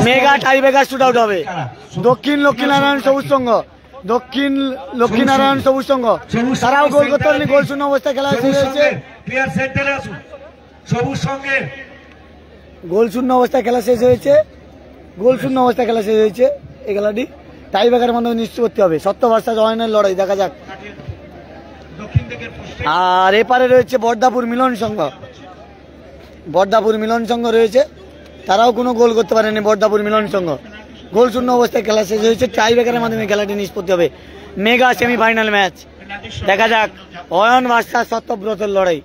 Mega tie breaker shoot out হবে। দক্ষিণ লক্ষ্মীনারায়ণ সবুজ সংঘ, দক্ষিণ লক্ষ্মীনারায়ণ সবুজ সংঘ তারাও গোল করতে পারেনি, গোল শূন্য অবস্থায় খেলা শেষ হয়েছে। গোল শূন্য অবস্থায় খেলা শেষ হয়েছে, গোল শূন্য অবস্থায় খেলা শেষ হয়েছে। এই খেলাটি টাই ব্রেকারের মাধ্যমে নিশ্চিত করতে হবে। সত্য ভার্সেস অয়নের লড়াই, দেখা যাক। আর এপারে রয়েছে বর্দাপুর মিলন সংঘ, বর্দাপুর মিলন সংঘ রয়েছে, তারাও কোনো গোল করতে পারেনি। বর্দাপুর মিলন সংঘ গোল শূন্য অবস্থায় খেলা শেষ হয়েছে। টাই ব্রেকারের মাধ্যমে খেলাটি নিষ্পত্তি হবে। মেগা সেমিফাইনাল ম্যাচ, দেখা যাক অয়ন ভার্সেস সত্যব্রতের লড়াই।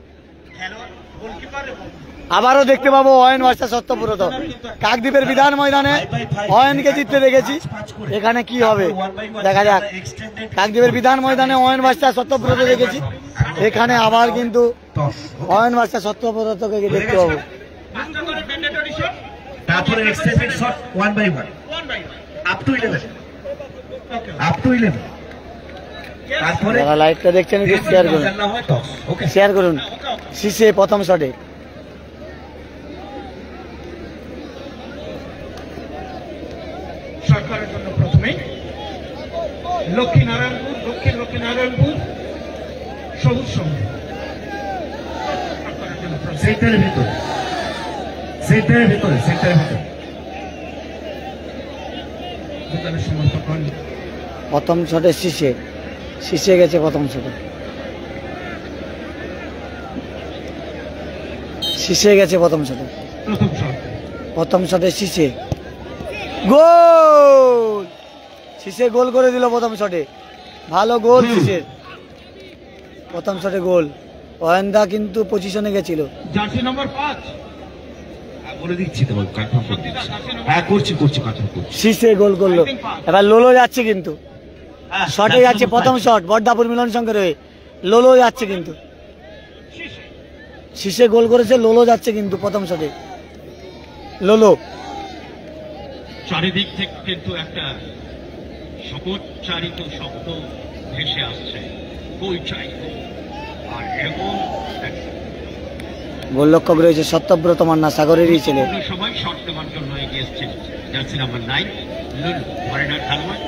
আবারও দেখতে পাবো অয়ন ভার্সেস সত্যব্রত। কাকদ্বীপের বিধান ময়দানে অয়নকে জিততে দেখেছি, এখানে কি হবে দেখা যাক। কাকদ্বীপের বিধান ময়দানে অয়ন ভার্সেস সত্যব্রত দেখেছি, এখানে আবার কিন্তু অয়ন ভার্সেস সত্যব্রতকে দেখতে পাবো। তারপরে extended shot 1 by 1 up to 11 up to 11। তারপরে যারা লাইভটা দেখছেন একটু শেয়ার করুন, শেয়ার করুন। শীষে প্রথম শটে সরকারের জন্য প্রথমে লক্ষ্মীনারায়ণপুর, দক্ষিণ লক্ষ্মীনারায়ণপুর সবুজ সংঘ সেন্টারের ভিতরে, সেন্টারের ভিতরে, সেন্টারের ভিতরে প্রথম শটে শীষে, শীষে গেছে প্রথম শটে, শীষে গেছে প্রথম শটে, প্রথম শটে শীষে গোল, শীষে গোল করে দিল প্রথম শটে। ভালো গোল শীষের, প্রথম শটে গোল। অয়নদা কিন্তু পজিশনে গেছিল। জার্সি নম্বর 5 বলে দিচ্ছি তো, কনফার্ম করে দিচ্ছি। হ্যাঁ করছি করছি, কনফার্ম করছি। শীষে গোল করলো। এবার লোলো যাচ্ছে কিন্তু, শটে যাচ্ছে প্রথম শট বর্দাপুর মিলন সংঘের হয়ে। লোলো যাচ্ছে কিন্তু, শীষে গোল করেছে, লোলো যাচ্ছে কিন্তু প্রথম শটে। লোলো চারিদিক থেকে কিন্তু একটা শপথচারিত শব্দ ভেসে আসছে, গোল চাই। আর এমন গোলরক্ষক রয়েছে সত্যব্রত মান্না, সাগরেরই ছেলে। সময় শট দেওয়ার জন্য এগিয়ে এসছেন জার্সি নাম্বার 9 লুলু ফরেনার খেলোয়াড়।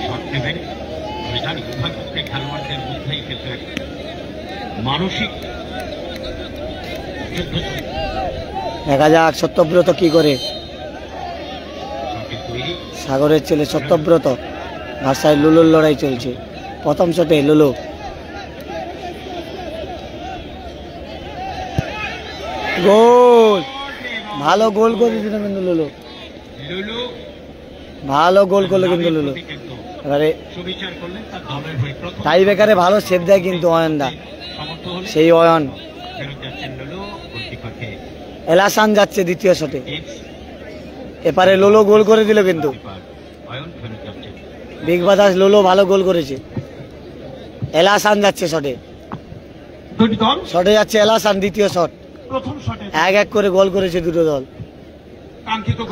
শট নেবেন, আমি জানি উভয় পক্ষের খেলোয়াড়দের মধ্যেই কিন্তু এক মানসিক যুদ্ধ। দেখা যাক সত্যব্রত কি করে। সাগরের ছেলে সত্যব্রত ভাষায় লুলুর লড়াই চলছে। প্রথম শটে লুলু, গোল, ভালো গোল করে দিল কিন্তু লুলু, ভালো গোল করলো কিন্তু লুলু। এবারে টাই ব্রেকারে ভালো সেভ দেয় কিন্তু অয়নদা, সেই অয়ন। এলাসান যাচ্ছে দ্বিতীয় শটে, এপারে লোলো গোল করে দিল কিন্তু। বিগ বাদাস লোলো ভালো গোল করেছে। এলাসান যাচ্ছে শটে, শটে যাচ্ছে এলাসান, দ্বিতীয় শট। এক এক করে গোল করেছে দুটো দল।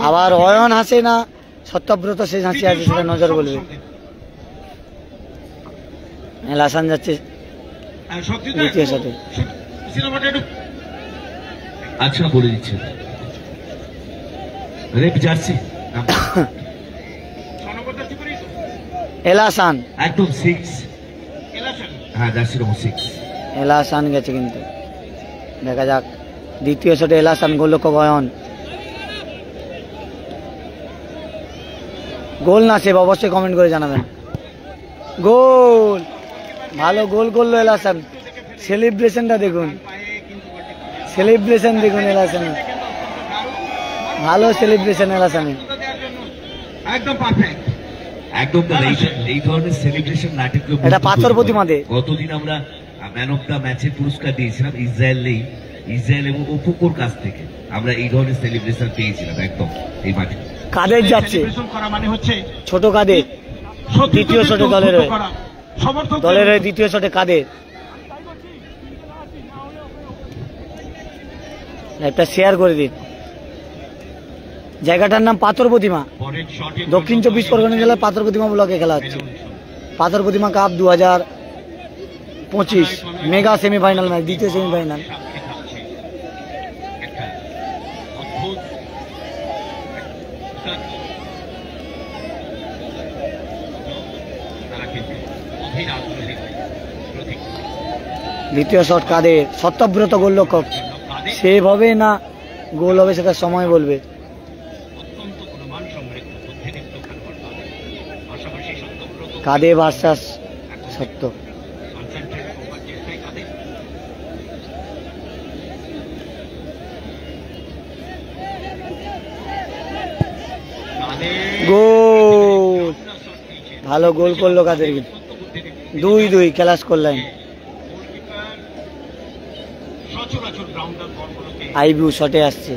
আবার অয়ন হাসে না সত্যব্রত শেষ হাসি আছে, সেটা নজর বলবে। এলাসান যাচ্ছে দ্বিতীয় শটে। আচ্ছা বলে দিচ্ছে রেড জার্সি এলাসান একদম 6, হ্যাঁ জার্সি নম্বর 6 এলাসান গেছে কিন্তু। দেখা যাক দ্বিতীয় শটে এলাসান, গোলরক্ষক অয়ন। গোল না সেভ অবশ্যই কমেন্ট করে জানাবেন। গোল, ভালো গোল করলো এলাসান। সেলিব্রেশনটা দেখুন, সেলিব্রেশন দেখুন এলাসানের, ভালো সেলিব্রেশন এলাসানের, একদম পারফেক্ট, একদম। এই ধরনের সেলিব্রেশন নাটকীয়। এটা পাথর প্রতিমাতে গতদিন আমরা ম্যান অফ দ্য ম্যাচের পুরস্কার দিয়েছিলাম ইসরায়েল এবং ওপোকোর কাছ থেকে। আমরা এই ধরনের সেলিব্রেশন পেয়েছিলাম একদম এই মাঠে। কাদের যাচ্ছে ছোট কাদের দ্বিতীয় শটে দলের দ্বিতীয় শটে কাদের। একটা শেয়ার করে দিন। জায়গাটার নাম পাথর প্রতিমা, দক্ষিণ 24 পরগনা জেলার পাথর প্রতিমা ব্লকে খেলা হচ্ছে। পাথর প্রতিমা কাপ 2025 মেগা সেমিফাইনাল ম্যাচ, দ্বিতীয় সেমিফাইনাল। অদ্ভুত তারা কিন্তু অধীর আগ্রহের প্রতীক। দ্বিতীয় শট কাদের? সত্যব্রত গোলরক্ষক। কাদের সেভাবে না গোল হবে সেটা সময় বলবে। অত্যন্ত গুণমান সমৃদ্ধ বুদ্ধিদীপ্ত খেলোয়াড় তাদের। পাশাপাশি সত্যব্রত কাদের ভার্সাস সত্য। কনসেন্ট্রেট করবার চেষ্টায় কাদের। গোল, ভালো গোল করলো কাদের কিন্তু। 2-2 ক্লাস করলেন। সচরাচর গ্রাউন্ডার বলগুলোকে আইবু শটে আসছে।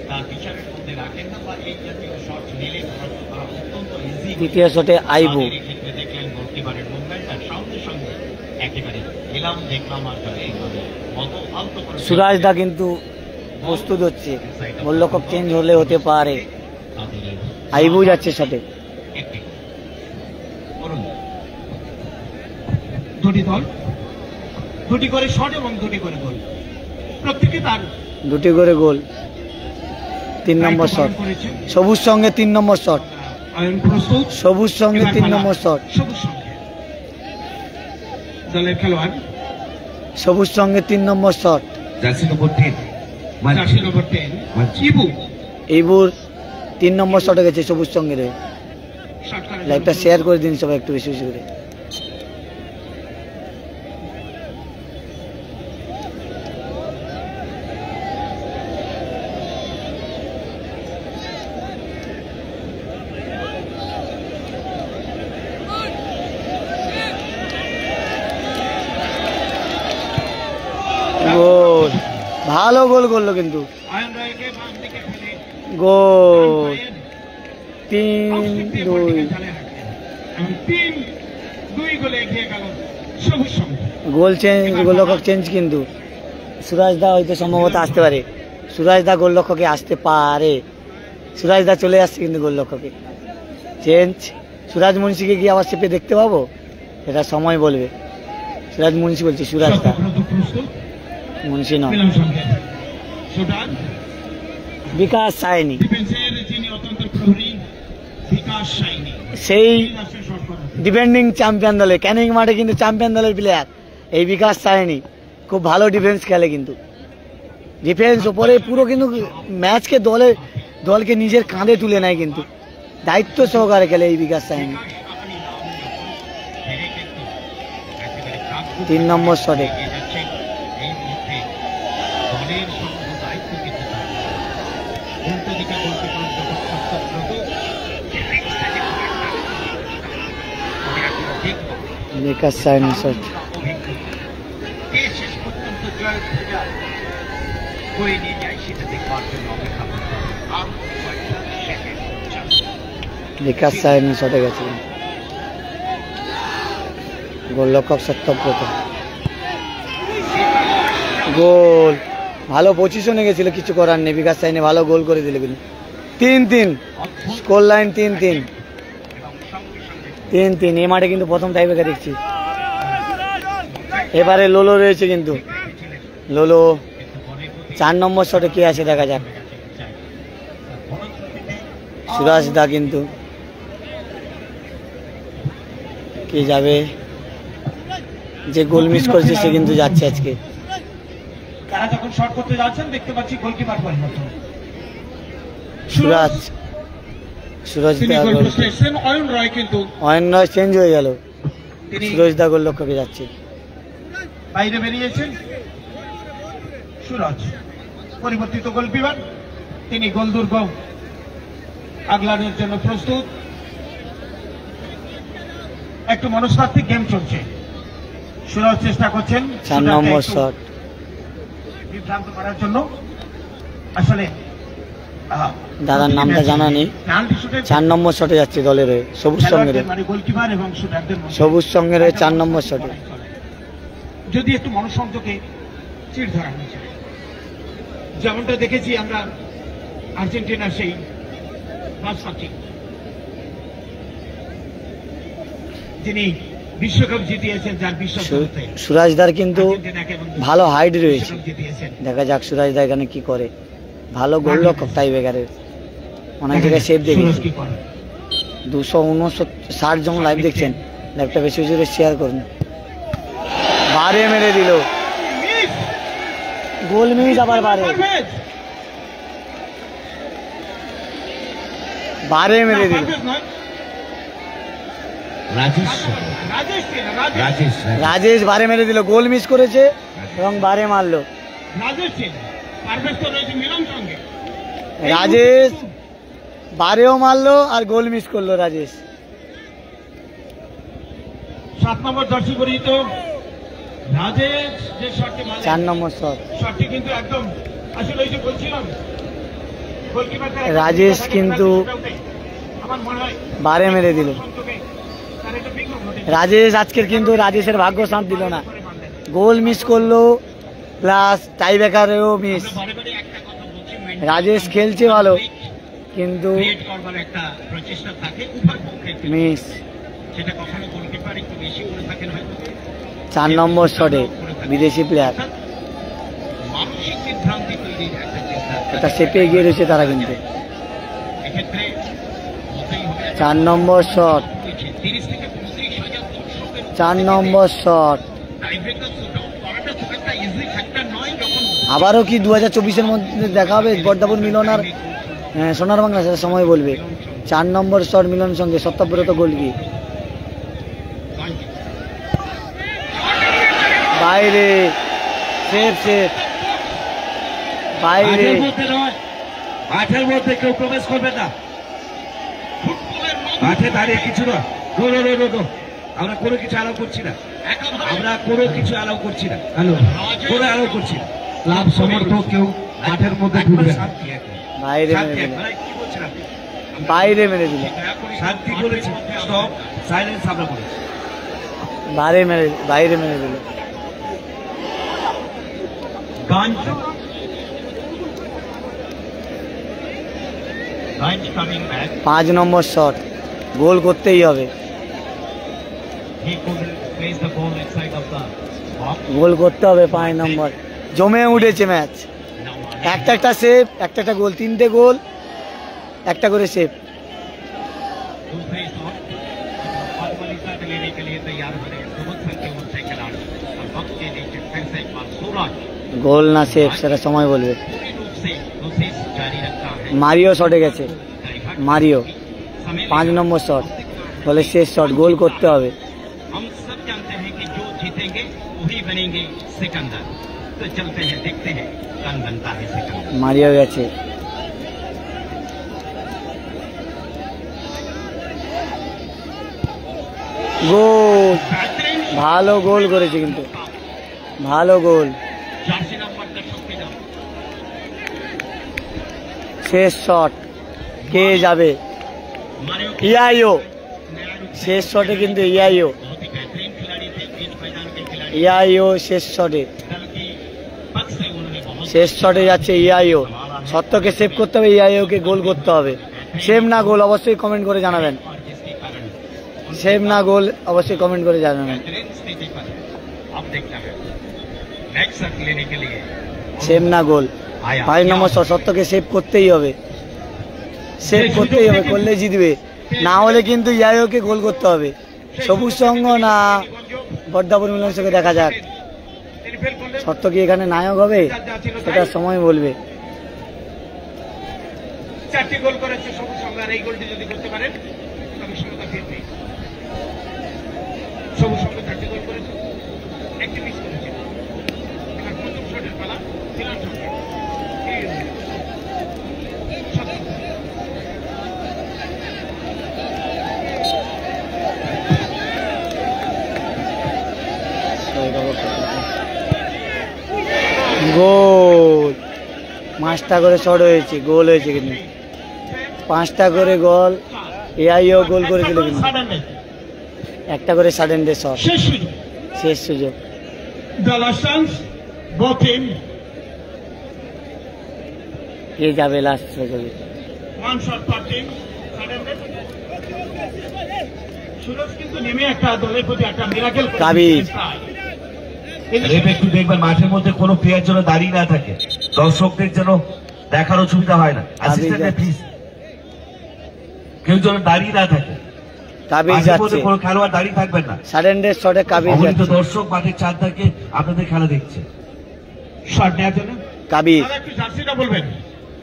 তার বিচারের মধ্যে রাখেন না বা এই জাতীয় শট নিলে তারা অত্যন্ত ইজি। দ্বিতীয় শটে আইবু। তাদের ক্ষেত্রে দেখলেন গোলকিপারের মুভমেন্ট আর সঙ্গে সঙ্গে একেবারে এলাম দেখলাম আর এইভাবে অত আলতো করে সুরাজ দা কিন্তু প্রস্তুত হচ্ছে, গোলরক্ষক চেঞ্জ হলে হতে পারে। তাদের এই আইবু যাচ্ছে শটে। একটি করুন দুটি দল দুটি করে শট এবং দুটি করে গোল, প্রত্যেকে তার 2টি করে গোল। 3 নম্বর শট সবুজ সঙ্গে 3 নম্বর শট। আয়ন প্রস্তুত। সবুজ সঙ্গে 3 নম্বর শট। সবুজ সঙ্গে দলের খেলোয়াড় সবুজ সঙ্গে 3 number shot. Jersey number 10 jersey number 10 ইবু এইবুর 3 নম্বর শটে গেছে সবুজ সঙ্গে রে। শট করে লাইভটা শেয়ার করে দিন সবাই একটু বেশি বেশি করে। গোল, ভালো গোল করলো কিন্তু। আয়ন রায়কে বাম দিকে ফেলে গোল 3-2। 3-2 গোলে এগিয়ে গেল সবুজ সঙ্গে। গোল চেঞ্জ, গোলরক্ষক চেঞ্জ কিন্তু। সুরাজ দা হয়তো সম্ভবত আসতে পারে। সুরাজ দা গোলরক্ষকে আসতে পারে। সুরাজ দা চলে আসছে কিন্তু গোলরক্ষকে। চেঞ্জ। সুরাজ মুন্সিকে কি আবার চেপে দেখতে পাবো সেটা সময় বলবে। সুরাজ মুন্সি বলছি, সুরাজ দা, প্রস্তুত মুন্সি নয়। মিলন সঙ্গে শুটার বিকাশ সায়নি, ডিফেন্সের যিনি অত্যন্ত প্রহরী বিকাশ সাইনি সেই লাস্টে শট করা। ডিফেন্ডিং চ্যাম্পিয়ন দলে, ক্যানিং মাঠে কিন্তু চ্যাম্পিয়ন দলের প্লেয়ার এই বিকাশ সায়নি। খুব ভালো ডিফেন্স খেলে কিন্তু। ডিফেন্স ওপরে পুরো কিন্তু ম্যাচকে দলকে নিজের কাঁধে তুলে নেয় কিন্তু। দায়িত্ব সহকারে খেলে এই বিকাশ সায়নি। 3 নম্বর শটে এই মুহূর্তে দলের সমগ্র দায়িত্ব কিন্তু তার। উল্টো দিকে গোলকিপার যখন সত্যব্রত বিকাশ সায়নি শট। কে শেষ পর্যন্ত জয় করে নিয়ে যায় সেটা দেখবার জন্য অপেক্ষা করতে হবে। আর কয়েকটা সেকেন্ড বিকাশ সায়নি শটে গেছে। গোলরক্ষক সত্যব্রত। গোল, ভালো পজিশনে গেছিল, কিছু করার নেই। বিকাশ সায়নি ভালো গোল করে দিল কিন্তু। 3-3 স্কোর লাইন। 3-3 এই মাঠে কিন্তু প্রথম টাইব্রেকার দেখছি। এবারে লোলো রয়েছে কিন্তু। লোলো 4 নম্বর শটে কে আছে দেখা যাক। সুরাজ দা কিন্তু কে যাবে? যে গোল মিস করেছে সে কিন্তু যাচ্ছে আজকে। তারা যখন শট করতে যাচ্ছেন দেখতে পাচ্ছি গোলকিপার পরিবর্তন। সুরাজ তিনি দা গোল গোল, পোস্টে এসেছেন। অয়ন রয় কিন্তু অয়ন রয় চেঞ্জ হয়ে গেল। তিনি সুরজ দা গোলরক্ষকে যাচ্ছে। বাইরে বেরিয়েছেন। সুরজ পরিবর্তিত গোলকিপার, তিনি গোলদুর্গ আগলানোর জন্য প্রস্তুত। একটু মনস্তাত্ত্বিক গেম চলছে। সুরজ চেষ্টা করছেন 4 নম্বর শট। বিভ্রান্ত করার জন্য। আসলে দাদার নামটা জানা নেই। 4 নম্বর শটে যাচ্ছে দলের হয়ে সবুজ সঙ্গে। মানে গোলকিপার এবং শুটারদের মধ্যে সবুজ সঙ্গের হয়ে 4 নম্বর শটে। যদি একটু মনঃসংযোগে চিড় ধরা হয়েছে, যেমনটা দেখেছি আমরা আর্জেন্টিনার সেই মাঝমাঠে যিনি বিশ্বকাপ জিতিয়েছেন, যার বিশ্বকাপে সুরাজদার কিন্তু আর্জেন্টিনাকে এবং ভালো হাইট রয়েছে। বিশ্বকাপ জিতিয়েছেন। দেখা যাক সুরাজদা এখানে কি করে। ভালো গোলরক্ষক টাই ব্রেকারের, অনেক জায়গায় সেভ দেখেছি। 259 জন লাইভ দেখছেন, লাইভটা বেশি বেশি করে শেয়ার করুন। বারে মেরে দিল, গোল মিস, আবার বারে বারে মেরে দিল। রাজেশ বারে মেরে দিল, গোল মিস করেছে এবং বারে মারলো। রাজেশ বারেও মারলো আর গোল মিস করলো রাজেশ। 7 নম্বর জার্সি পরিহিত রাজেশ যে শটটি মারলেন, 4 নম্বর শট, শটটি কিন্তু একদম আসলে এই যে বলছিলাম গোলকিপার রাজেশ কিন্তু আমার মনে হয় বারে মেরে দিল। তার একটা বিঘ্ন ঘটে রাজেশ আজকের কিন্তু রাজেশের ভাগ্য সাথ দিল না, গোল মিস করলো প্লাস টাই ব্রেকারেও মিস। বারে বারে একটা কথা বলছি, রাজেশ খেলছে ভালো কিন্তু ক্রিয়েট করবার একটা প্রচেষ্টা থাকে উভয় পক্ষে, মিস। সেটা কখনো গোলকিপার একটু বেশি উড়ে থাকেন হয়তো, 4 নম্বর শটে বিদেশি প্লেয়ার, মানসিক বিভ্রান্তি তৈরির একটা চেষ্টা, একটা সেপে এগিয়ে রয়েছে তারা কিন্তু। এক্ষেত্রে হতেই হবে 4 নম্বর শট, 30 থেকে 35,000 দর্শকের 4 নম্বর শট। টাইব্রেকার শুট আউট করাটা খুব একটা ইজি ফ্যাক্টর নয়। যখন আবারও কি 2024-এর মধ্যে দেখা হবে বর্দাপুর মিলন আর সোনার বাংলা, সেটা সময় বলবে। 4 নম্বর শট মিলন সঙ্গে সত্যব্রত গোল কি বাইরে, সেফ সেফ বাইরে। মাঠের মধ্যে কেউ প্রবেশ করবে না, মাঠে দাঁড়িয়ে কিছু না, আমরা কোনো কিছু অ্যালাউ করছি না, আমরা কোনো কিছু অ্যালাউ করছি না, কোনো অ্যালাউ করছি না। ক্লাব সমর্থক কেউ মাঠের মধ্যে ঢুকবে না। বাইরে মেরে দিল, কি বলছেন আপনি? বাইরে মেরে দিল, শান্তি বলেছি, স্টপ, সাইলেন্স আমরা বলেছি। বাইরে মেরে দিল। Ganj coming back. 5 নম্বর শট, গোল করতেই হবে, He could place the ball inside of the box. গোল করতে হবে। 5 নম্বর জমে উঠেছে ম্যাচ, Now, একটা সেভ, একটা গোল, 3টে গোল, একটা করে সেভ। दूसरे शॉट और वाली शॉट लेने के लिए तैयार हो रहे हैं समर्थन के मुझसे खिलाड़ी और वक्त के नीचे फिर से एक बार सूरज গোল না সেভ সেটা সময় বলবে। पूरी रूप से कोशिश जारी रखता है। মারিও শটে গেছে, মারিও 5 নম্বর শট, বলে শেষ শট, গোল করতে হবে। हम सब जानते हैं कि जो जीतेंगे वही बनेंगे सिकंदर। तो चलते हैं देखते हैं कौन बनता है सिकंदर। মারিও গেছে, গোল, बेहतरीन ভালো গোল করেছে কিন্তু, ভালো গোল। জার্সি নাম্বার 10 पे जाओ। শেষ শট, কে যাবে? मारियो ইয়াইও, नया रूप শেষ শটে কিন্তু ইয়াইও, बहुत ही बेहतरीन खिलाड़ी थे, बीच मैदान के खिलाड़ी ইয়াইও শেষ শটে, दल की पक्ष से उन्होंने बहुत শেষ শটে যাচ্ছে ইয়াইও। সত্যকে সেভ করতে হবে, ইয়াইওকে গোল করতে হবে। সেভ না গোল অবশ্যই কমেন্ট করে জানাবেন, और जिसके कारण সেভ না গোল অবশ্যই কমেন্ট করে জানাবেন। बेहतरीन स्थिति पर अब देखना है नेक्स्ट शॉट लेने के लिए সেভ না গোল, 5 নম্বর শট, সত্যকে সেভ করতেই হবে, সেভ করতেই হবে, করলে জিতবে, না হলে কিন্তু ইয়াইওকে গোল করতে হবে। সবুজ সংঘ না বর্দাপুর মিলন সঙ্গে দেখা যাক, তিনি ফেল করলেন। সত্য কি এখানে নায়ক হবে সেটা সময় বলবে। 4টি গোল করেছে সবুজ সংঘ, আর এই গোলটি যদি করতে পারেন তবে সমতা ফিরবে। সবুজ সংঘ 4টি গোল করেছে, একটি মিস করেছে। এবার প্রথম শটের পালা মিলন সংঘ। গোল, 5টা করে শট হয়েছে, গোল হয়েছে কিন্তু 5টা করে গোল। এআইও গোল করেছিল কিন্তু, একটা করে সাডেন ডে শট, শেষ সুযোগ। শেষ সুযোগ। The last chance, both in. কে যাবে লাস্ট সুযোগে? One shot per team. Sudden death. Suraj কিন্তু নেমে একটা দলের প্রতি একটা মিরাকেল কাবির। রেফ একটু দেখবেন মাঠের মধ্যে কোনো প্লেয়ার যেন দাঁড়িয়ে না থাকে, দর্শকদের যেন দেখারও সুবিধা হয় না। অ্যাসিস্ট্যান্ট প্লিজ কেউ যেন দাঁড়িয়ে না থাকে, কাবির যাচ্ছে, কোনো খেলোয়াড় দাঁড়িয়ে থাকবেন না। সারেন্ডার শটে কাবির অগণিত যাচ্ছে, দর্শক মাঠের চার থেকে আপনাদের খেলা দেখছে। শট নেওয়ার জন্য কাবির, দাদা একটু জার্সিটা বলবেন।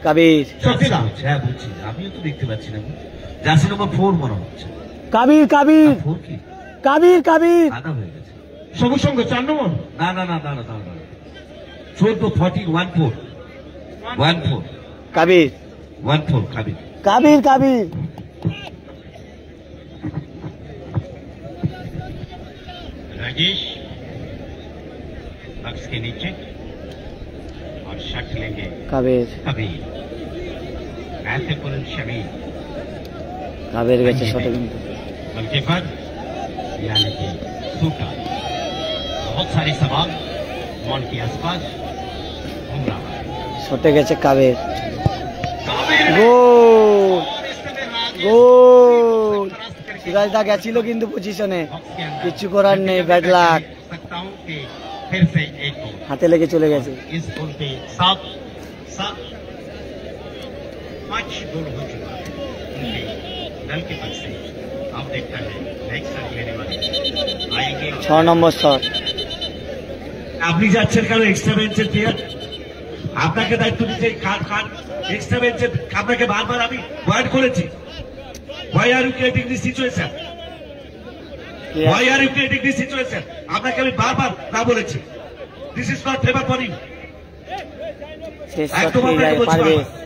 কাবির, সত্যিদা হ্যাঁ বলছি, আমিও তো দেখতে পাচ্ছি না। জার্সি নম্বর 4 মনে হচ্ছে। কাবির, কাবির, 4 কি কাবির, কাবির, আদা হয়ে গেছে। সবুজ সঙ্গে 4 নম্বর। না না না না না না 14 14 14 14 কাবির, 14 কাবির। কাবির, কাবির, राजेश बक्स के नीचे और शट लेंगे কাবির, कबीर। ऐसे पुरुष शमीर কাবির গেছে শটে কিন্তু गोलकीपर यानी कि सूटा। बहुत सारे सवाल बॉल के आसपास घूम रहा है। শটে গেছে কাবির, গোল, গোল। সিরাজদা গেছিল কিন্তু পজিশনে, কিছু করার নেই, ব্যাড লাক, सकता हूं कि फिर से एक गोल। হাতে লেগে চলে গেছে। इस गोल पे 7 5 गोल हो चुका है उनके दल के पक्ष से। अब देखता है नेक्स्ट शॉट लेने वाले आएंगे। 6 নম্বর শট, আপনি যাচ্ছেন কেন এক্সট্রা বেঞ্চের প্লেয়ার? আপনাকে দায়িত্ব দিচ্ছে কাট এক্সট্রা বেঞ্চের, আপনাকে বারবার আমি ওয়ার্ড করেছি। Why are you creating this situation? Why are you creating this situation? আপনাকে আমি বারবার না বলেছি, this is not favour for you. শেষ শট একদম নিয়ে যায় আপনাকে বলছি পারবে। বারবার।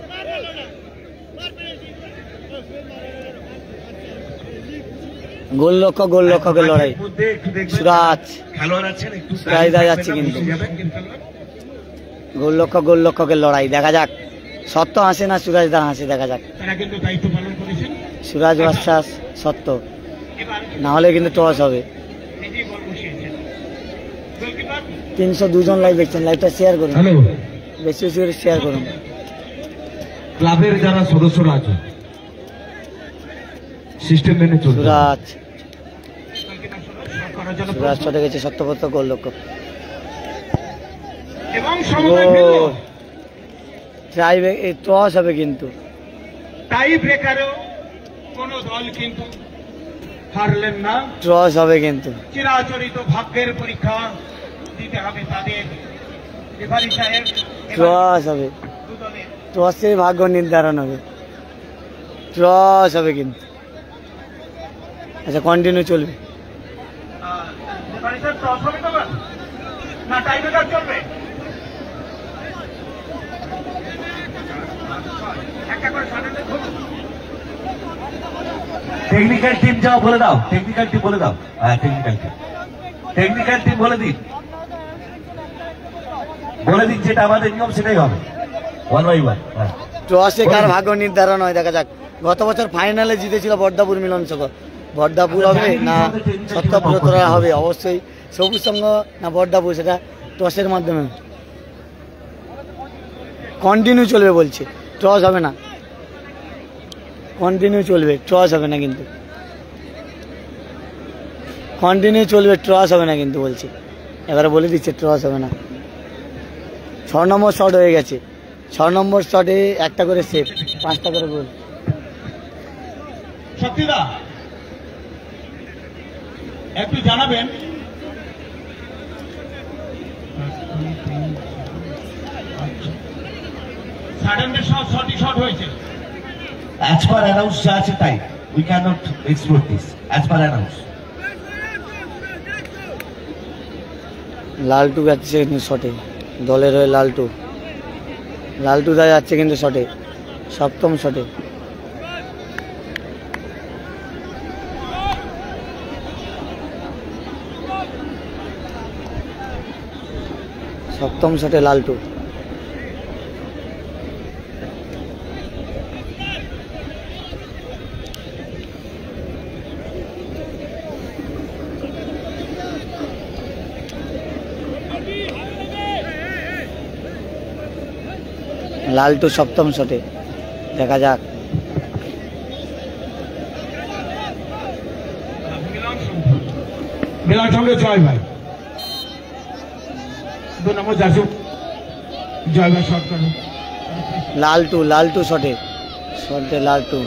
গোল লক্ষ্য, গোল লক্ষ্যকে লড়াই, মাঠের মধ্যে একটু দেখবেন সুরাজ, খেলোয়াড় আছেন, একটু সুরাজদা যাচ্ছে কিন্তু। গোল লক্ষ্য, গোল লক্ষ্যকে লড়াই, দেখা যাক। সত্য হাসে না সুরাজদা হাসে, দেখা যাক। তারা কিন্তু দায়িত্ব পালন করেছেন। সুরাজ বাদশাহ সত্য, এবার না হলে কিন্তু টস হবে। নিজেই বল বসিয়েছেন গোলকিপার। 302 জন লাইভ দেখছেন, লাইভটা শেয়ার করুন, হ্যালো বেশি বেশি করে শেয়ার করুন। ক্লাবের যারা সদস্যরা আছেন সিস্টেম মেনে চলুন। সুরাজ, গোলকিপার শট করার জন্য সুরাজ চলে গেছে সত্যপত্র, গোল লক্ষ্য, এবং সমতায় ফেললো। গোল। ট্রাই টস হবে কিন্তু, টাই ব্রেকারও কোন দল কিন্তু হারলেন না। টস হবে কিন্তু, চিরাচরিত ভাগ্যের পরীক্ষা দিতে হবে তাদের। রেফারি সাহেব টস হবে, দু দলের টসে ভাগ্য নির্ধারণ হবে, টস হবে কিন্তু। আচ্ছা, কন্টিনিউ চলবে। রেফারি সাহেব টস হবে তো না টাই ব্রেকার চলবে? একটা করে সাধারণত ধরুন। টেকনিক্যাল টিম যাও বলে দাও, টেকনিক্যাল টিম বলে দাও। হ্যাঁ টেকনিক্যাল টিম বলে দিন, যেটা আমাদের নিয়ম সেটাই হবে, 1 by 1। হ্যাঁ টসে কার ভাগ্য নির্ধারণ হয় দেখা যাক। গত বছর ফাইনালে জিতেছিল বর্দাপুর মিলন সংঘ, বর্দাপুর হবে না সত্যব্রতরা হবে, অবশ্যই সবুজ সংঘ না বর্দাপুর, সেটা টসের মাধ্যমে। কন্টিনিউ চলবে বলছে, টস হবে না, কন্টিনিউ চলবে, টস হবে না কিন্তু, কন্টিনিউ চলবে, টস হবে না কিন্তু বলছে। এবারে বলে দিচ্ছে টস হবে না। 6 নম্বর শট হয়ে গেছে, 6 নম্বর শটে একটা করে সেভ, 5টা করে গোল। সত্যিদা একটু জানাবেন সাডেনলি শর্টই শর্ট হয়েছে। as per announce যা আছে তাই, we cannot explore this as per announce। লালটু যাচ্ছে কিন্তু শটে, দলের হয়ে লালটু, লালটু দা যাচ্ছে কিন্তু শটে, 7ম শটে। সপ্তম শটে লালটু, লালটু 7ম শটে, দেখা যাক। মিলন সঙ্গে জয় ভাই, 2 নম্বর জার্সি জয় ভাই শট করেন। লালটু শটে লালটু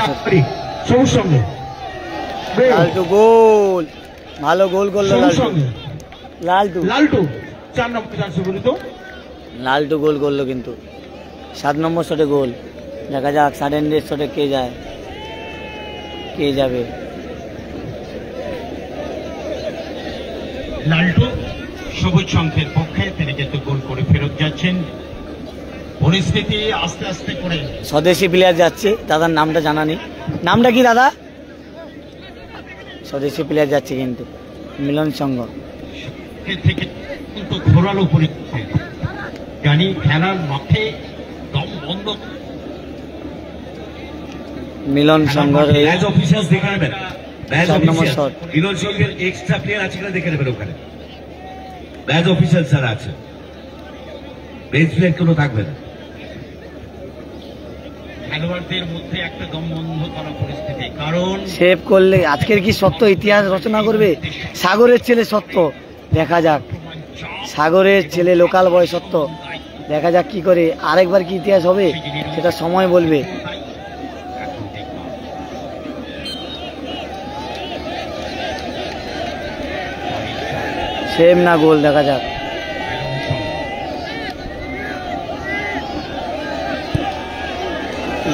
শটে সবুজ সঙ্গে লালটু গোল, ভালো গোল করলো সবুজ লালটু। সঙ্গে লালটু 4 নম্বর চান্স বলিত লালটু গোল করলো কিন্তু 7 নম্বর শটে গোল। দেখা যাক সাডেন ডেথ শটে কে যাবে। লালটু সবুজ সংঘের পক্ষে তিনি কিন্তু গোল করে ফেরত যাচ্ছেন। পরিস্থিতি আস্তে আস্তে করে স্বদেশি প্লেয়ার যাচ্ছে, দাদার নামটা জানা নেই। নামটা কি দাদা? স্বদেশি প্লেয়ার যাচ্ছে কিন্তু মিলন সংঘ থেকে কিন্তু ঘোরালো পরিস্থিতি। জানি খেলার মাঠে দম বন্ধ। মিলন সংঘ ব্যাচ অফিসার্স দেখে নেবেন, ব্যাচ 4 নম্বর অফিসার শট। মিলন সংঘের এক্সট্রা প্লেয়ার আছে কিনা দেখে নেবেন, ওখানে ব্যাচ অফিসার যারা আছে, বেঞ্চ প্লেয়ার কোনো থাকবে না। খেলোয়াড়দের মধ্যে একটা দম বন্ধ করা পরিস্থিতি, কারণ সেভ করলে আজকের কি সত্য ইতিহাস রচনা করবে সাগরের ছেলে সত্য। দেখা যাক সাগরের ছেলে লোকাল বয় সত্য, দেখা যাক কি করে, আরেকবার কি ইতিহাস হবে সেটা সময় বলবে। সেভ না গোল, দেখা যাক।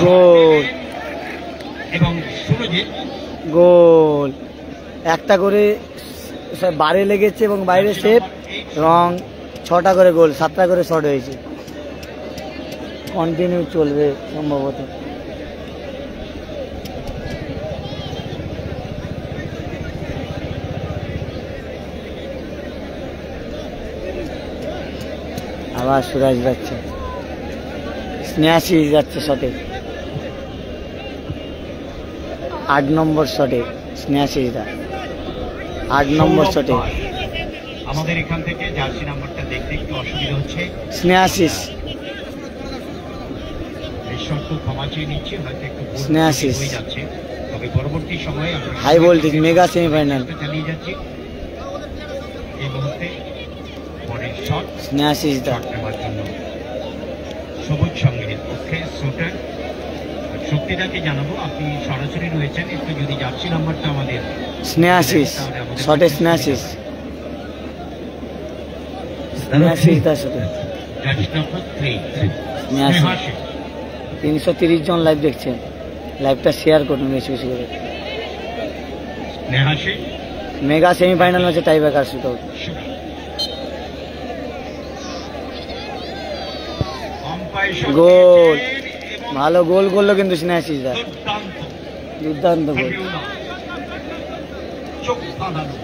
গোল এবং সুরজিৎ গোল, একটা করে বারে লেগেছে এবং বাইরে সেভ, রং 6টা করে গোল, 7টা করে শট হয়েছে। কন্টিনিউ চলবে সম্ভবত। আবার সুরাজ যাচ্ছে, স্নেহাশি যাচ্ছে শটে, 8 নম্বর শটে স্নেহাশিসদা, 8 নম্বর শটে আমাদের এখান থেকে জার্সি নাম্বারটা দেখতে একটু অসুবিধা হচ্ছে। স্নেহাশিস, নিঃশর্ত ক্ষমা চেয়ে নিচ্ছি, হয়তো একটু ভুল স্নেহাশিস। হয়ে যাচ্ছে, তবে পরবর্তী সময়ে আমরা হাই ভোল্টেজ মেগা সেমিফাইনাল চালিয়ে যাচ্ছি। এই মুহূর্তে পরের শট স্নেহাশিসদা। নেওয়ার জন্য সবুজ সংঘের পক্ষে শুটার শক্তিদাকে জানাবো, আপনি সরাসরি রয়েছেন, একটু যদি জার্সি নাম্বারটা আমাদের স্নেহাশিস শটে, স্নেহাশিস স্নেহাশিসদা শটে। Jersey number 3 Snehashis. 330 জন লাইভ দেখছেন, লাইভটা শেয়ার করুন বেশি বেশি করে। নেহাশে মেগা সেমিফাইনাল ম্যাচে টাই ব্রেকার শুট আউট। গোল, ভালো গোল করলো কিন্তু স্নেহাশিসদা, দুর্দান্ত গোল। চোখ বাঁধানো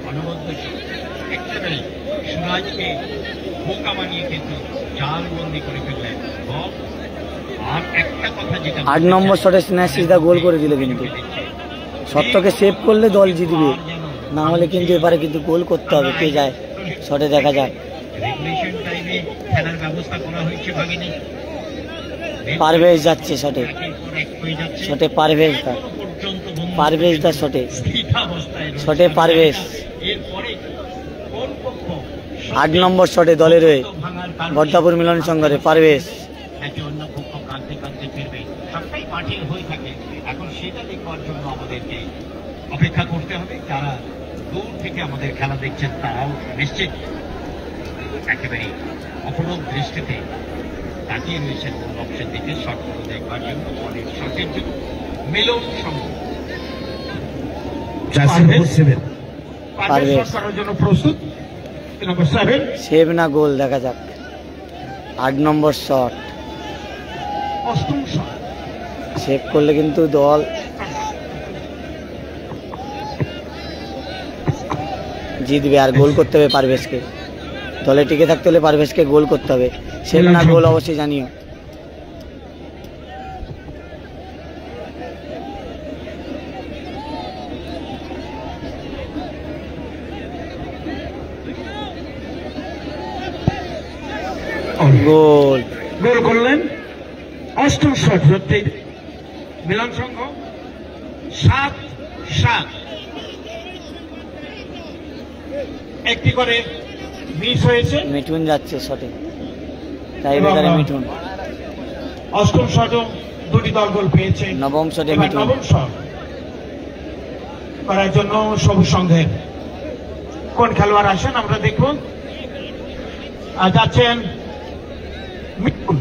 অনবদ্য একেবারে সুরাজকে বোকা বানিয়ে কিন্তু জাল বন্দি করে ফেললেন। আর একটা কথা যেটা 8 নম্বর শটে স্নেহাশিসদা গোল করে দিল কিন্তু। সত্যকে সেভ করলে দল জিতবে, না হলে কিন্তু এবারে কিন্তু গোল করতে হবে। কে যায় শটে, দেখা যাক। রেগুলেশন টাইমে খেলার ব্যবস্থা করা হয়েছে ভাগিনী। পারভেজ যাচ্ছে শটে, শটে পারভেজ দা, পারভেজ দা শটে, শটে পারভেজ। 8 নম্বর শটে দলের হয়ে বর্দাপুর মিলন সংঘরে পারভেজ। অন্য পক্ষ কাঁদতে কাঁদতে ফিরবে, সবটাই মাঠে হয়ে থাকে। এখন সেটা দেখবার জন্য আমাদেরকে অপেক্ষা করতে হবে। যারা দূর থেকে আমাদের খেলা দেখছেন তারাও নিশ্চিত একেবারে অপলক দৃষ্টিতে তাকিয়ে রয়েছেন বক্সের দিকে শটগুলো দেখবার জন্য, পরের শটের জন্য। মিলন সংঘ পারভেজ করার জন্য প্রস্তুত। নম্বর 7 সেভ না গোল, দেখা যাক। 8 নম্বর শট অষ্টম শট সেভ করলে কিন্তু দল জিতবে। আর গোল করতে হবে পারভেজকে, দলে টিকে থাকতে হলে পারভেজকে গোল করতে হবে। সেভ না গোল অবশ্যই জানিও। গোল, গোল করলেন। অষ্টম শট হচ্ছে মিলন সংঘ 7-7। একটি করে মিস হয়েছে। মিঠুন যাচ্ছে শটে, টাই ব্রেকারে মিঠুন। অষ্টম শটও দুটি দল গোল পেয়েছে। নবম শটে এবার মিঠুন। নবম শট করার জন্য সবুজ সংঘের কোন খেলোয়াড় আসেন আমরা দেখুন। যাচ্ছেন মিঠুন,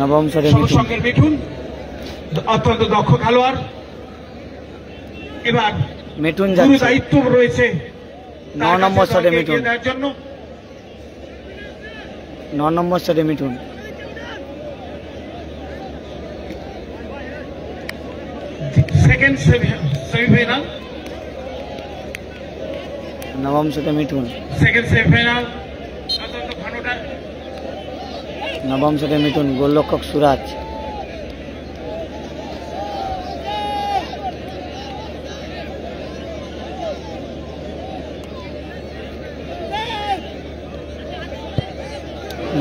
নবম শটে সবুজ মিঠুন। সংঘের মিঠুন অত্যন্ত দক্ষ খেলোয়াড়। এবার মিঠুন পুরো যাচ্ছে দায়িত্ব রয়েছে 9 নম্বর শটে দলকে মিঠুন। এগিয়ে দেওয়ার জন্য। 9 নম্বর শটে মিঠুন। সেকেন্ড সেমিফাইনাল, নবম শটে মিঠুন। সেকেন্ড সেমিফাইনাল অত্যন্ত ঘনটা। নবম শটে মিঠুন। গোলরক্ষক সুরাজ।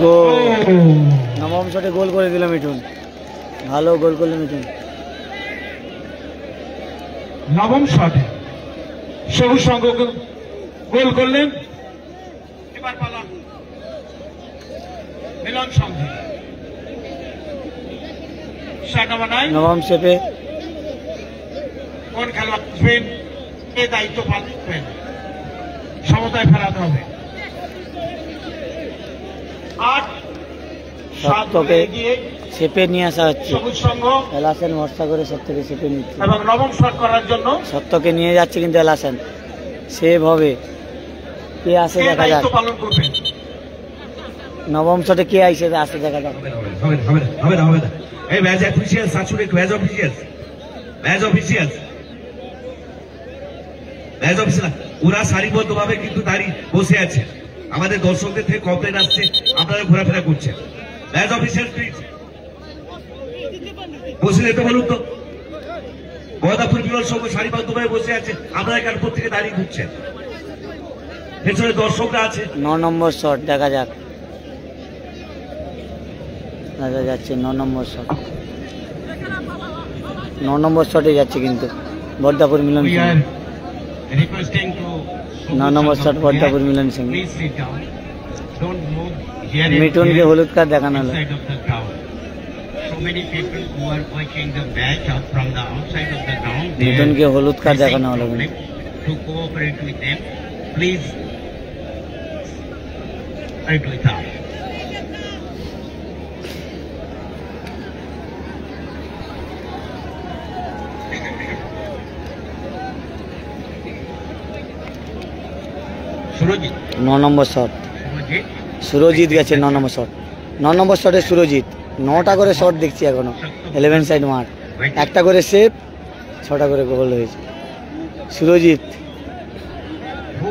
গোল। নবম শটে গোল করে দিল মিঠুন। ভালো গোল করলো মিঠুন। নবম শটে সবুজ সংঘ গোল করলেন। এবার পালন মিলন সংঘে শট নাম্বার 9। নবম শটে কোন খেলোয়াড় আসবেন এ দায়িত্ব পালন করবেন, সমতায় ফেরাতে হবে। 8 7 সত্যকে গিয়ে চেপে নিয়ে আসা হচ্ছে। সবুজ সংঘ এলাসেন ভরসা করে সত্যকে চেপে নিচ্ছে। এবং নবম শট করার জন্য সত্যকে নিয়ে যাচ্ছে কিন্তু এলাসেন সেভ হবে। কে আসে কে দেখা যাক। দায়িত্ব পালন করবেন। নবম শটে কে আইসে আসে দেখা যাক। হবে না। এই ম্যাচ অফিসিয়াল সাচুরে ম্যাচ অফিসিয়াল ওরা সারিবদ্ধভাবে কিন্তু দাঁড়িয়ে বসে আছে। আমাদের দর্শকদের থেকে কমপ্লেন আসছে, আপনারা ঘোরাফেরা করছেন। ম্যাচ অফিসিয়াল প্লিজ বসে যেতে বলুন তো। বহদাপুর বিমল সঙ্গে সারিবদ্ধভাবে বসে আছে, আপনারা কেন প্রত্যেকে দাঁড়িয়ে ঘুরছেন? পেছনে দর্শকরা আছে। 9 নম্বর শট দেখা যাক। দেখা যাচ্ছে 9 নম্বর শট। 9 নম্বর শটে যাচ্ছে কিন্তু Bardapur Milan We Singh. are requesting to 9 number shot Bardapur Milan Singh. please sit down. Don't move here and মিঠুনকে there হলুদ কার্ড দেখানো হলো। inside of the ground. So many people who are watching the match out from the outside of the ground, they মিঠুনকে are হলুদ card facing দেখানো হলো problem. To cooperate with them, please right with us. Surojit, 9 number shot Surojit, Surajit গেছে। 9 number shot. 9 নম্বর শটে সুরজিৎ। 9টা করে shot দেখছি এখনো। 11 side মার, একটা করে সেভ, 6টা করে গোল হয়েছে। Surajit who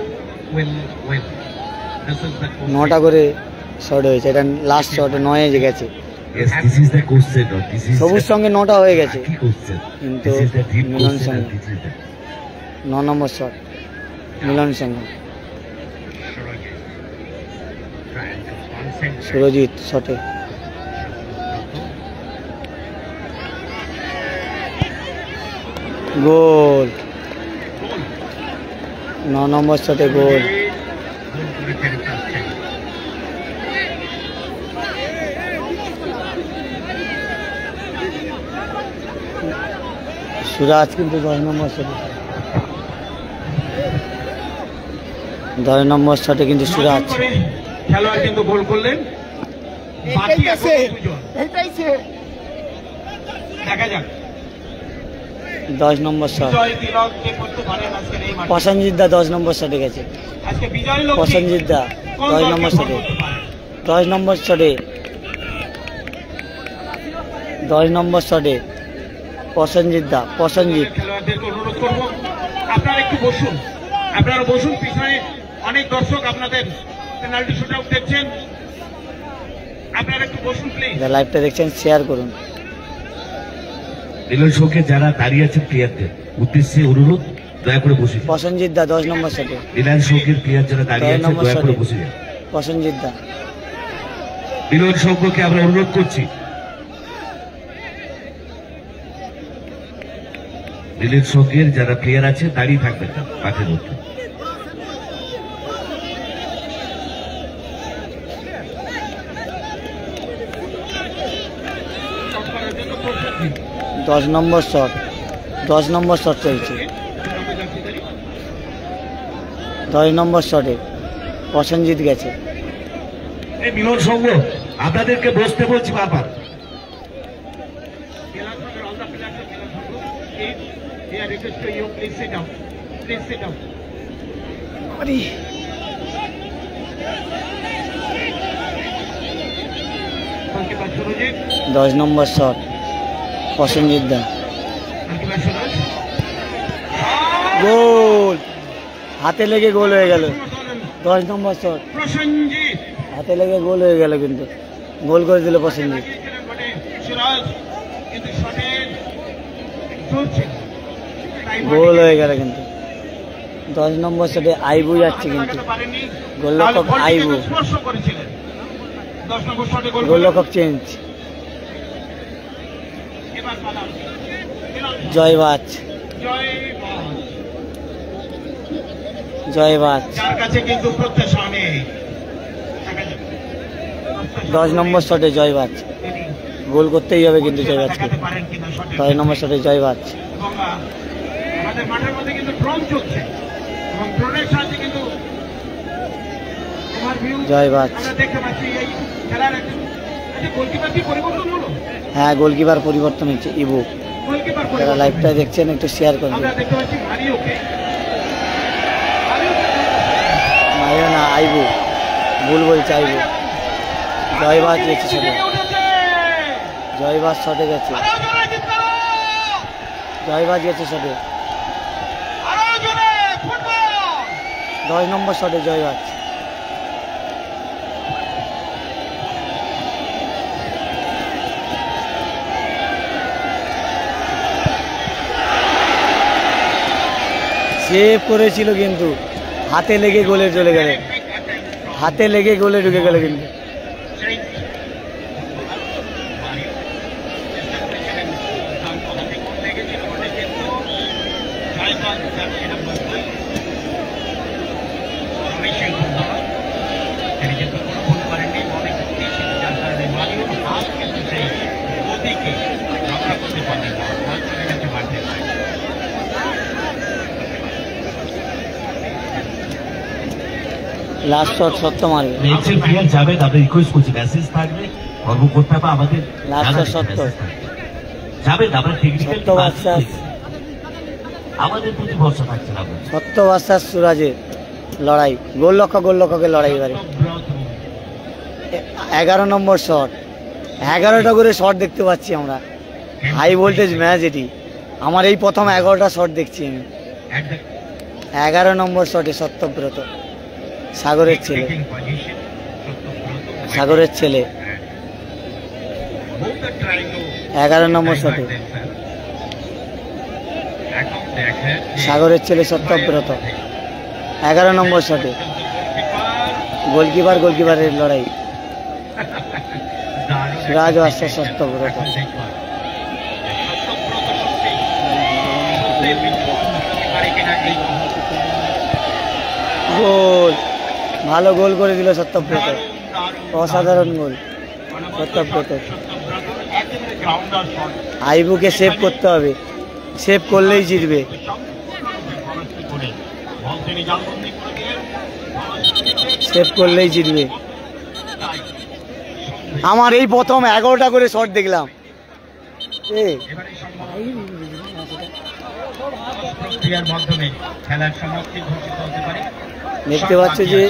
will win? This is the question. 9টা করে শট হয়েছে। এটা লাস্ট শট 9 এ গেছে। Yes, this is the question. This is সবুজ সঙ্গে 9টা হয়ে গেছে the question. কিন্তু This is the deep Milan question. সঙ্গে and This is the 9 number shot Milan সঙ্গে। Surojit. Trying to concentrate. Surajit শটে গোল। 9 নম্বর শটে গোল। গোল করে ফেরত আসছেন। সুরাজ কিন্তু 10 নম্বর শটে। 10 নম্বর শটে কিন্তু সুরাজ। নতুন করে খেলোয়াড় কিন্তু গোল করলেন। বাকি আছে দেখা যাক 10 নম্বর শট বিজয় তিলক কে করতে পারেন আজকের এই মাঠে। প্রসেনজিৎ দা 10 নম্বর শটে গেছে। আজকে বিজয় লোক প্রসেনজিৎ দা 10 নম্বর শটে। 10 নম্বর শটে 10 নম্বর শটে প্রসেনজিৎ দা। প্রসেনজিৎ খেলোয়াড়দেরকে অনুরোধ করবো আপনারা একটু বসুন, আপনারা বসুন। পিছনে অনেক দর্শক আপনাদের পেনাল্টি শুট আউট দেখছেন, আপনারা একটু বসুন প্লিজ। লাইভটা দেখছেন শেয়ার করুন। মিলন শোকে যারা দাঁড়িয়ে আছেন প্লেয়ারদের উদ্দেশ্যে অনুরোধ, দয়া করে বসে যান। প্রসেনজিৎ দা 10 নম্বর শটে। মিলন শোকের প্লেয়ার যারা দাঁড়িয়ে 10 আছেন নম্বর দয়া করে শটে বসে যান। প্রসেনজিৎ দা। মিলন শোককে আমরা অনুরোধ করছি, মিলন শোকের যারা প্লেয়ার আছে দাঁড়িয়ে থাকবেন না মাঠের মধ্যে। 10 নম্বর শট, 10 নম্বর শট চলছে। 10 নম্বর শটে প্রসেনজিৎ গেছে। এই মিলন সংঘ আপনাদেরকে বসতে বলছি বারবার। আরে 10 নম্বর শট প্রসেনজিৎ দা, গোল, হাতে লেগে গোল হয়ে গেল। 10 নম্বর শট হাতে লেগে গোল হয়ে গেল, কিন্তু গোল করে দিল প্রসেনজিৎ। গোল হয়ে গেল কিন্তু 10 নম্বর শটে আইবু যাচ্ছে, কিন্তু গোলরক্ষক আইবু, গোলরক্ষক চেঞ্জ। জয়বাজ, জয়বাজ 10 নম্বর শটে জয়বাজ, গোল করতেই হবে কিন্তু জয়বাজকে। 10 নম্বর শটে জয়বাজ, আমাদের মাঠের মধ্যে কিন্তু ড্রোন চলছে এবং ড্রোনের সাহায্যে কিন্তু জয়বাজ। আমরা দেখতে পাচ্ছি এই খেলার একটা গোলকিপার কি পরিবর্তন হলো? হ্যাঁ, গোলকিপার পরিবর্তন হচ্ছে ইবু। গোলকিপার যারা লাইভটা দেখছেন একটু শেয়ার করবেন। আমরা দেখতে পাচ্ছি মারিওকে, মারিও না, আইবু, ভুল বলছে আইবু। জয়বাজ গেছে শটে, জয়বাজ শটে গেছে, জয়বাজ গেছে শটে। 10 নম্বর শটে জয়বাজ, সেভ করেছিল কিন্তু হাতে লেগে গোলে চলে গেল, হাতে লেগে গোলে ঢুকে গেল কিন্তু। লাস্ট শট সত্য মারবে, নেক্সট প্লেয়ার যাবে, আমরা রিকোয়েস্ট করছি মেসেজ থাকবে কর্ম করতে হবে আমাদের। লাস্ট শট সত্য যাবে, আমরা টেকনিক্যাল সত্য ভার্সাস, আমাদের প্রতি ভরসা থাকছে না। সত্য ভার্সাস সুরাজের লড়াই, গোলরক্ষকের লড়াই এবারে। 11 নম্বর শট, 11টা করে শট দেখতে পাচ্ছি আমরা, হাই ভোল্টেজ ম্যাচ এটি। আমার এই প্রথম 11টা শট দেখছি আমি। 11 নম্বর শটে সত্যব্রত, সাগরের ছেলে, সাগরের ছেলে 11 নম্বর শটে, সাগরের ছেলে সত্যব্রত 11 নম্বর শটে। গোলকিপারের লড়াই, সুরাজ ভার্সেস সত্যব্রত। গোল, ভালো গোল করে দিল সত্যব্রত, অসাধারণ গোল সত্যব্রত। আইবুকে সেভ করতে হবে, সেভ করলেই জিতবে। সেভ করলেই জিতবে। আমার এই প্রথম 11টা করে শট দেখলাম। দেখতে পাচ্ছ যে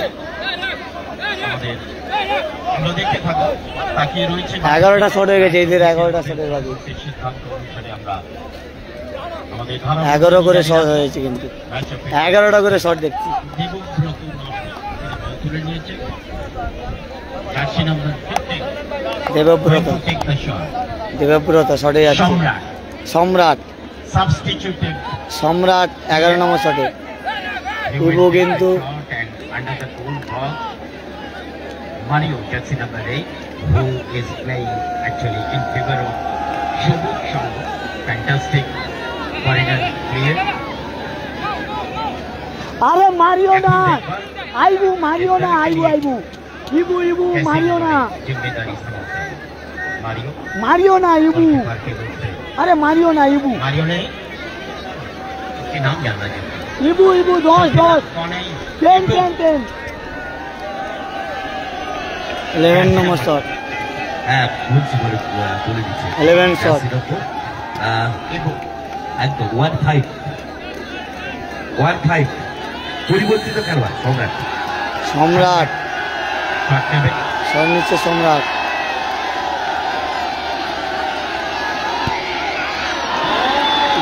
11টা শট হয়ে গেছে, এদের 11টা শটের বাকি 11 করে শট হয়েছে, কিন্তু 11টা করে শট দেখছি। দেবব্রত শটে যাচ্ছে, সম্রাট 11 নম্বর শটে। ইবু কিন্তু Mario, jersey number 8, who is playing actually in favor of Shubhu Shambhu. Fantastic foreigner player. আরে মারিও না, আইবু মারিও না, আইবু ইবু মারিও না। जिम्मेदारी समझते हैं। মারিও না ইবু, আরে মারিও না ইবু, নাম জানা যায় ইবু ইবু 10 10 10 10 10 11 নম্বর শট। হ্যাঁ বলে দিচ্ছে 11 শট একদম 1-5 পরিবর্তিত খেলোয়াড় সম্রাট সম্রাট শট নেবে শট নিচ্ছে সম্রাট।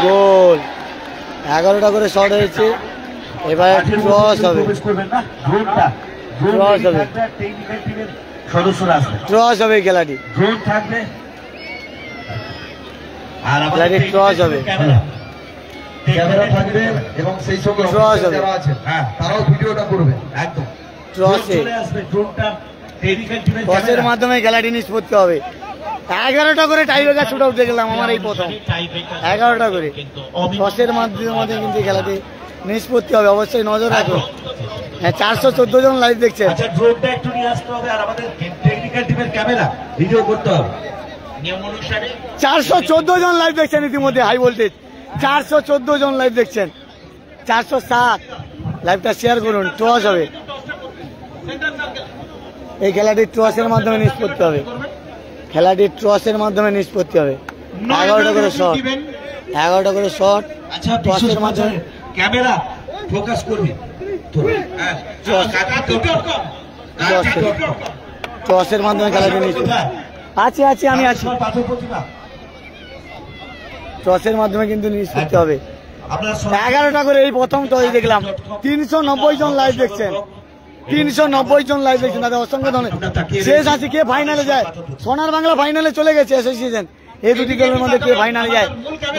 গোল 11টা করে শট হয়েছে, এবার ক্রস হবে, ক্রস হবে, সদস্যরা আসবে, ক্রস হবে খেলাটি, ড্রোন থাকবে আর খেলাটি ক্রস হবে, ক্যামেরা থাকবে এবং সেই সঙ্গে ক্রস হবে, যারা আছে হ্যাঁ তারাও ভিডিওটা করবে। একদম ক্রসে চলে আসবে ড্রোনটা, টেকনিক্যাল টিমের ক্রসের মাধ্যমে খেলাটি নিষ্পত্তি হবে। 11টা করে টাই ব্রেকার শুট আউট দেখলাম আমার এই প্রথম, 11টা করে ক্রসের মাধ্যমে কিন্তু খেলাটি নিষ্পত্তি হবে, অবশ্যই নজর রাখো। হ্যাঁ 414 জন লাইভ দেখছেন। আচ্ছা ড্রোনটা একটু নিয়ে আসতে হবে আর আমাদের টেকনিক্যাল টিমের ক্যামেরা ভিডিও করতে হবে। নিয়ম অনুসারে 414 জন লাইভ দেখছেন ইতিমধ্যে, হাই ভোল্টেজ 414 জন লাইভ দেখছেন, 407 লাইভটা শেয়ার করুন। টস হবে, এই খেলাটি টসের মাধ্যমে নিষ্পত্তি হবে, খেলাটি টসের মাধ্যমে নিষ্পত্তি হবে। 11টা করে শট, 11টা করে শট আচ্ছা টসের মাধ্যমে, ক্যামেরা ফোকাস করবে টসের মাধ্যমে খেলাটি নিষ্পত্তি আছে আছে আমি আছি, টসের মাধ্যমে কিন্তু নিষ্পত্তি হবে। 11টা করে এই প্রথম টস দেখলাম, 390 জন লাইভ দেখছেন, 390 জন লাইভ দেখছেন, তাদের অসংখ্য ধন্যবাদ। শেষ আছে কে ফাইনালে যায়, সোনার বাংলা ফাইনালে চলে গেছে অ্যাসোসিয়েশন, এই দুটি দলের মধ্যে কে ফাইনালে যায়,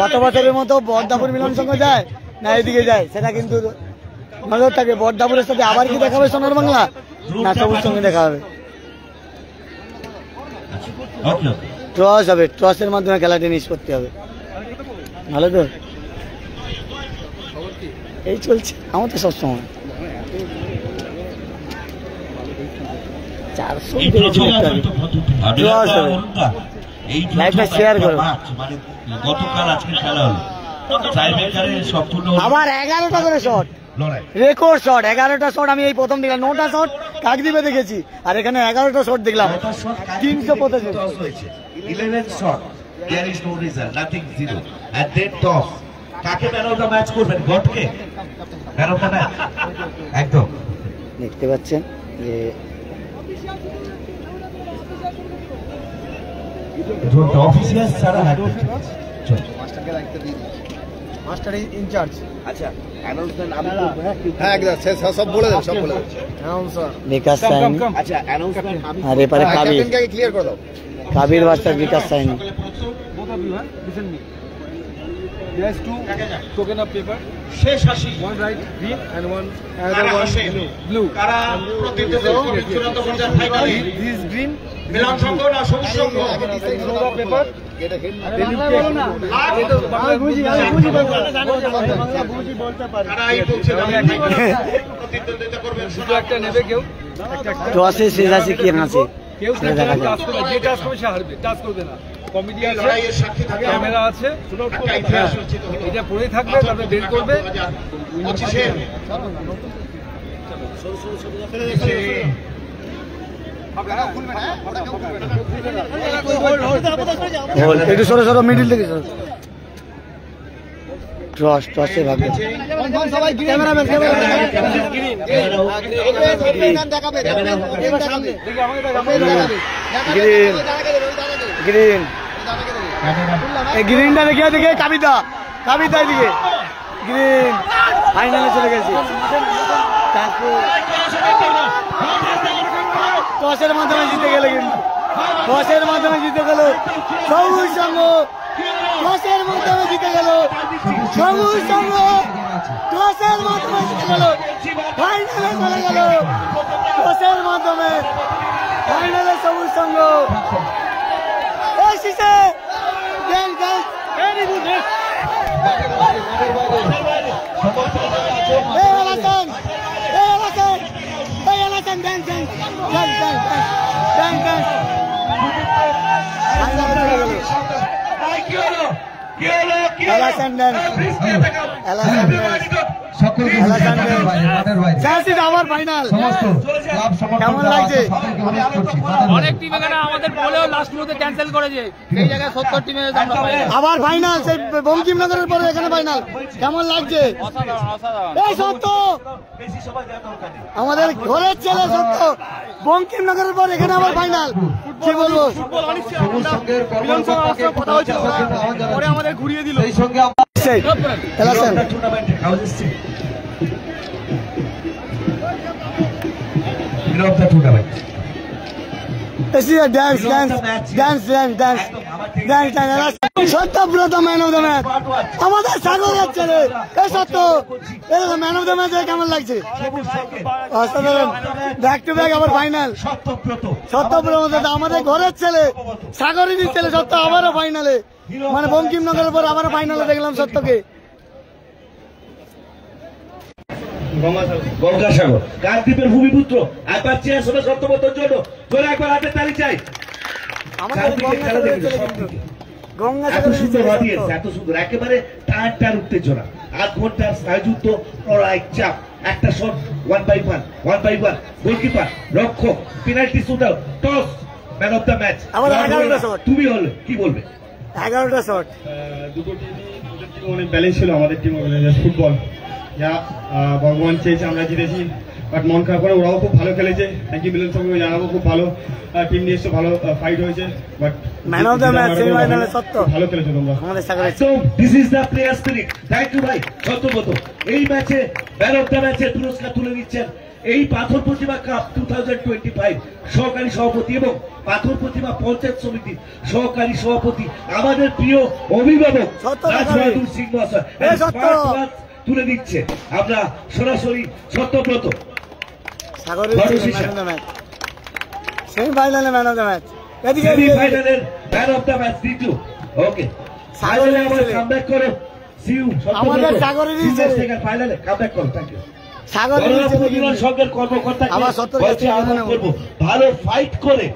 গত বছরের মতো বর্দাপুর মিলন সংঘ যায় না এদিকে যায় সেটা কিন্তু নজর থাকে। বর্দাপুরের সাথে আবার কি দেখাবে সোনার বাংলা না সবুজ সঙ্গে দেখা হবে, টস হবে, টসের মাধ্যমে খেলাটি নিষ্পত্তি হবে। ভালো তো এই চলছে আমার তো সবসময় 400 লাইভটা শেয়ার করো। গতকাল আজকে খেলা হলো সম্পূর্ণ আবার 11টা করে শট, রেকর্ড শট, 11টা শট আমি এই প্রথম দেখলাম। 9টা শট কাকদ্বীপে দেখেছি আর এখানে 11টা শট দেখলাম, 385 11 shot, there is no result, nothing, zero and then toss। কাকে ম্যান অফ দ্য ম্যাচ করবেন? গটকে ম্যান অফ দ্য ম্যাচ একদম দেখতে পাচ্ছেন যে ড্রোনটা অফিসিয়াল ছাড়া মাস্টার ইনচার্জ। আচ্ছা অ্যানাউন্সমেন্ট আমি করব, হ্যাঁ একদম সব বলে দেব, সব বলে দেব। অ্যানাউন্সার বিকাশ সাইনি, আচ্ছা অ্যানাউন্সমেন্ট আর এপারে কাবির, ক্যাপ্টেনকে ক্লিয়ার করে দাও। Kabir versus Bikash Saini. Both of you, huh? Listen me. There's 2 token of paper. শেষ হাসি One right green and one কারা another one হাসে? blue. কারা প্রতিদ্বন্দ্বিতা করবে চূড়ান্ত পর্যায়ের ফাইনালে? This is green. মিলন সংঘ না সবুজ সংঘ? Throw the paper. Then you take. কারা এই বলছে প্রতিদ্বন্দ্বিতা করবে? দুটো একটা নেবে কেউ। টসে শেষ আছে কি আছে কেউ সেটা দেখা যায়। টাচ করবে, যে টাচ করবে সে হারবে, টাচ করবে না। কমিটি আছে, লড়াইয়ের সাক্ষী থাকে ক্যামেরা আছে, একটা ইতিহাস রচিত হলো। এটা পড়েই থাকবে, তারপরে বের করবে। 2025 একটু সরো সরো মিডিল থেকে সরো। টস টসে ভাগ্য সবাই ক্যামেরাম্যান গ্রিন গ্রিন এই গ্রিনটা দেখে দেখে কাবিতা কাবিতা এদিকে গ্রিন ফাইনালে চলে গেছে। টসের মাধ্যমে জিতে গেল, কিন্তু টসের মাধ্যমে জিতে গেল সবুজ সংঘ, টসের মাধ্যমে জিতে গেল সবুজ সংঘ, টসের মাধ্যমে জিতে গেল, ফাইনালে চলে গেল টসের মাধ্যমে, ফাইনালে সবুজ সংঘ। কি হলো কি হলো এলাস and dance। বৃষ্টি দেখাও এলাস and dance। সকল এলাস and dance। মাঠের বাইরে চ্যান্সিস আবার ফাইনাল সমস্ত ক্লাব সমর্থক কেমন লাগছে? সকলকে অনুরোধ করছি মাঠের অনেক বাইরে। টিম এখানে আমাদের বলেও লাস্ট মুহূর্তে ক্যান্সেল করেছে, সেই জায়গায় 70 টিমে আমরা পাইনি। আবার ফাইনাল সেই বঙ্কিমনগরের পরে এখানে ফাইনাল কেমন লাগছে? অসাধারণ অসাধারণ। এই সত্য বেশি সময় দেওয়া দরকার নেই আমাদের ঘরের ছেলে সত্য বঙ্কিমনগরের পর এখানে আবার ফাইনাল কি বলবো? ফুটবল অনেক ছিল, সবুজ আমরা সঙ্গের মিলন সঙ্গে আমার সঙ্গে কথা হয়েছিল, কর্মকর্তাকে আহ্বান জানাচ্ছি। পরে আমাদের ঘুরিয়ে দিল। সেই সঙ্গে আমরা সেই এলাসেন টুর্নামেন্টে হাউস এসছে বিরোধ the tournament dance dance dance dance dance dance dance Satyabrata man of the match আমাদের সাগরের ছেলে এই সত্য ম্যান অফ দ্য ম্যাচ কেমন লাগছে? অসাধারণ ব্যাক টু ব্যাক আবার ফাইনাল সত্যব্রত সত্যব্রত আমাদের ঘরের ছেলে সাগরেরই ছেলে সত্য আবারও ফাইনালে মানে বঙ্কিমনগরের পর আবারও ফাইনালে দেখলাম সত্যকে গঙ্গাসাগর কাকদ্বীপের ভূমিপুত্র একবার চেয়ার সবে সত্যব্রতর জন্য জোরে একবার হাতে তালি চাই আমাদের চারদিকে খেলা গঙ্গাসাগরের দেখবে ছেলে সব কিন্তু দিকে। এত গঙ্গাসাগরের সুন্দর ছেলে অডিয়েন্স সত্য। এত সুন্দর একেবারে টান উত্তেজনা 8 ঘন্টার স্নায়ুযুদ্ধ লড়াই চাপ একটা শট 1/1 গোলকিপার রক্ষক penalty shoot out toss man of the match আবার 11টা shot। তুমি হলে কি বলবে? 11টা শট দুটো টিমই ওদের টিম অনেক ব্যালেন্স ছিল, আমাদের টিম ফুটবল যা ভগবান চেয়েছে আমরা জিতেছি, বাট মন খারাপ করে ওরাও খুব ভালো খেলেছে। থ্যাংক ইউ মিলন সঙ্গে জানাবো, খুব ভালো টিম নিয়ে এসছো, ভালো ফাইট হয়েছে, but man of the match সেমিফাইনালে সত্য ভালো খেলেছো তোমরা। আমাদের সাগরের একদম this is the player spirit. Thank you ভাই সত্যব্রত। এই ম্যাচে ম্যান অফ দ্য ম্যাচের পুরস্কার তুলে দিচ্ছেন এই পাথর প্রতিমা কাপ 2025 সহকারী সভাপতি এবং পাথর প্রতিমা পঞ্চায়েত সমিতির সহকারী সভাপতি আমাদের প্রিয় অভিভাবক সত্য রাজবাহাদুর সিং মহাশয় এই সত্য। তুলে দিচ্ছে আমরা সরাসরি সত্যব্রত সাগরের ছেলে ম্যান অফ দ্য ম্যাচ সেমিফাইনালে ম্যান অফ দ্য ম্যাচ এদিকে এদিকে, এদিকে। সেমিফাইনালের ম্যান অফ দ্য ম্যাচ দ্বিতীয়। ওকে সাগরের ফাইনালে আবার ছেলে। কামব্যাক করো সিউ আমাদের সাগরেরই ছেলে। ফাইনালে কামব্যাক করো। থ্যাংক ইউ সাগরের ছেলে কিন্তু। সঙ্গের কর্মকর্তাকে আবার সত্তর বলছি কাছে আহ্বান যেতে করব ভালো ফাইট করে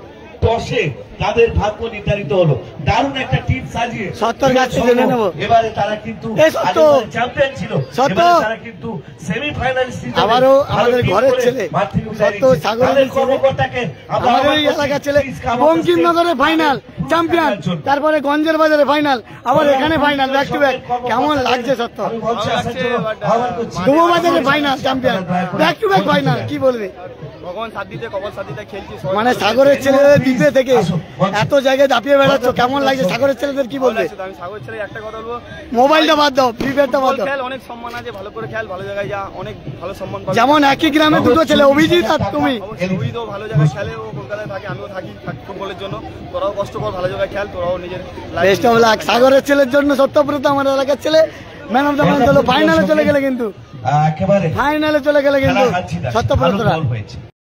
টসে তাদের ভাগ্য নির্ধারিত হলো, দারুণ একটা টিম সাজিয়ে সত্তর কাছে জেনে নেবো। এবারে তারা কিন্তু এই সত্য। চ্যাম্পিয়ন ছিল, সত্য। এবারে তারা কিন্তু সেমিফাইনালিস্ট হিসেবে আবারও ভালো আমাদের team ঘরের করে ছেলে। মাঠ থেকে উঠে সত্য, দিচ্ছে। সাগরের তাদের ছেলে। কর্মকর্তাকে আমরা আমাদের আহ্বান এই করছি, এলাকার ছেলে please come on the বঙ্কিমনগরে stage। Final champion, তারপরে গঞ্জের বাজারে ফাইনাল, আবার এখানে ফাইনাল ব্যাক টু ব্যাক কেমন লাগছে সত্য? আমি মঞ্চে আসার জন্য আহ্বান করছি। দুবো বাজারে final champion back to back final কি বলবে? ভগবান সাথ দিতে কবল সাথ দিতে খেলছি সবাই মানে সাগরের ছেলেদের দ্বীপে থেকে এত জায়গায় দাপিয়ে বেড়াচ্ছ কেমন লাগছে? সাগরের ছেলেদের কি ভালো বলবে? লাগছে তো। আমি সাগর ছেলে একটা কথা বলবো, মোবাইলটা বাদ দাও, ফ্রি ফায়ারটা বাদ দাও। খেল অনেক সম্মান আছে, ভালো করে খেল, ভালো জায়গায় যা, অনেক ভালো সম্মান পাবে। যেমন একই গ্রামে দুটো ছেলে অভিজিৎ আর তুমি, অবশ্যই তো ভালো জায়গায় খেলে, ও কলকাতায় থাকে, আমিও থাকি ফুটবলের জন্য। তোরাও কষ্ট কর, ভালো জায়গায় খেল, তোরাও নিজের life বেস্ট অফ লাক। সাগরের ছেলের জন্য সত্যব্রত আমার এলাকার ছেলে ম্যান অফ দ্য ম্যাচ হলো, ফাইনালে চলে গেলে কিন্তু একেবারে ফাইনালে চলে গেলে কিন্তু খেলা হারছি না, ভালো সত্যব্রতরা গোল হয়েছে।